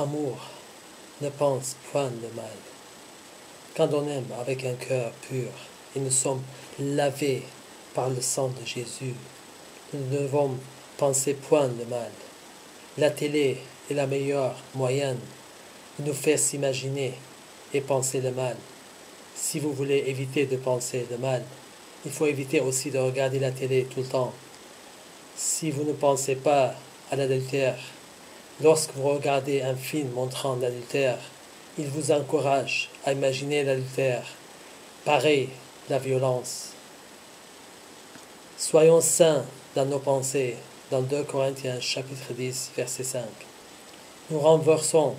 amour ne pense point le mal. Quand on aime avec un cœur pur et nous sommes lavés par le sang de Jésus, nous ne devons penser point le mal. La télé est la meilleure moyenne de nous faire s'imaginer et penser le mal. Si vous voulez éviter de penser le mal, il faut éviter aussi de regarder la télé tout le temps. Si vous ne pensez pas à l'adultère, lorsque vous regardez un film montrant l'adultère, il vous encourage à imaginer l'adultère. Pareil, la violence. Soyons saints dans nos pensées, dans 2 Corinthiens chapitre 10, verset 5. Nous renversons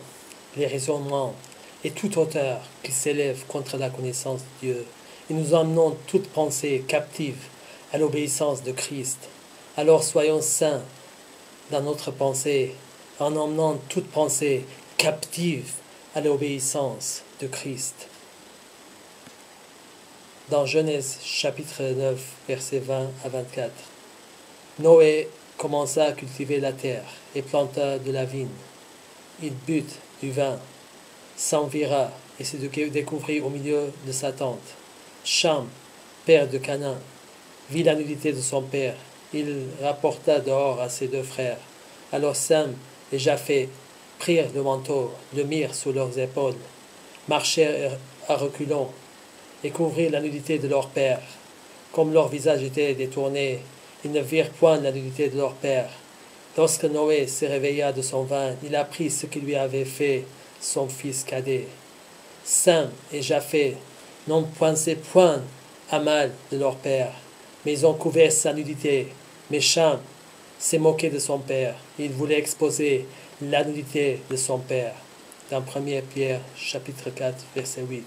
les raisonnements et toute hauteur qui s'élève contre la connaissance de Dieu, et nous emmenons toute pensée captive à l'obéissance de Christ. Alors soyons saints dans notre pensée, en emmenant toute pensée captive à l'obéissance de Christ. Dans Genèse chapitre 9, versets 20 à 24, Noé commença à cultiver la terre et planta de la vigne. Il but du vin, s'envira et se découvrit au milieu de sa tente. Cham, père de Canaan, vit la nudité de son père. Il rapporta dehors à ses 2 frères. Alors Sam et Japheth prirent le manteau, le mirent sous leurs épaules, marchèrent à reculons et couvrirent la nudité de leur père. Comme leur visage était détourné, ils ne virent point la nudité de leur père. Lorsque Noé se réveilla de son vin, il apprit ce que lui avait fait son fils cadet. Sam et Japheth n'ont pensé point à mal de leur père, mais ils ont couvert sa nudité. Mais Cham s'est moqué de son père. Il voulait exposer la nudité de son père. Dans 1 Pierre, chapitre 4, verset 8.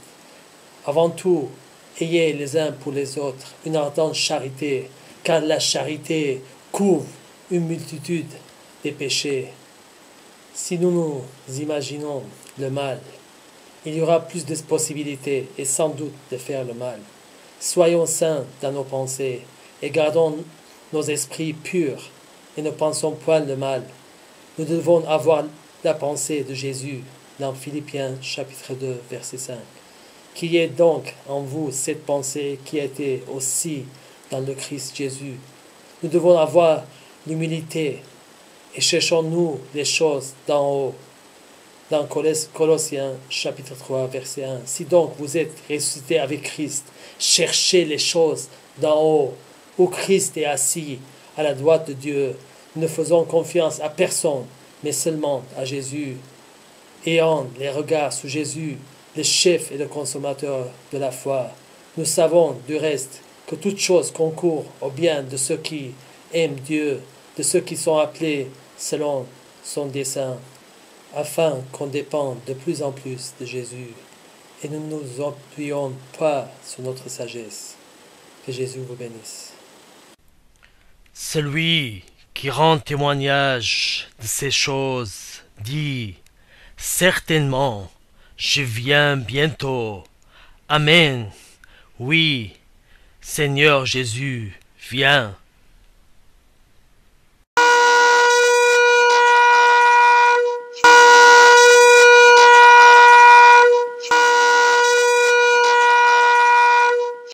Avant tout, ayez les uns pour les autres une ardente charité, car la charité couvre une multitude des péchés. Si nous nous imaginons le mal, il y aura plus de possibilités et sans doute de faire le mal. Soyons saints dans nos pensées et gardons nos esprits purs et ne pensons point le mal. Nous devons avoir la pensée de Jésus dans Philippiens chapitre 2 verset 5. Qu'il y ait donc en vous cette pensée qui était aussi dans le Christ Jésus. Nous devons avoir l'humilité et cherchons-nous les choses d'en haut. Dans Colossiens chapitre 3 verset 1. Si donc vous êtes ressuscités avec Christ, cherchez les choses d'en haut, où Christ est assis à la droite de Dieu. Nous ne faisons confiance à personne, mais seulement à Jésus. Ayant les regards sur Jésus, le chef et le consommateur de la foi, nous savons du reste que toute chose concourt au bien de ceux qui aiment Dieu, de ceux qui sont appelés selon son dessein, afin qu'on dépende de plus en plus de Jésus et ne nous appuyons pas sur notre sagesse. Que Jésus vous bénisse. Celui qui rend témoignage de ces choses dit: certainement, je viens bientôt. Amen. Oui, Seigneur Jésus, viens.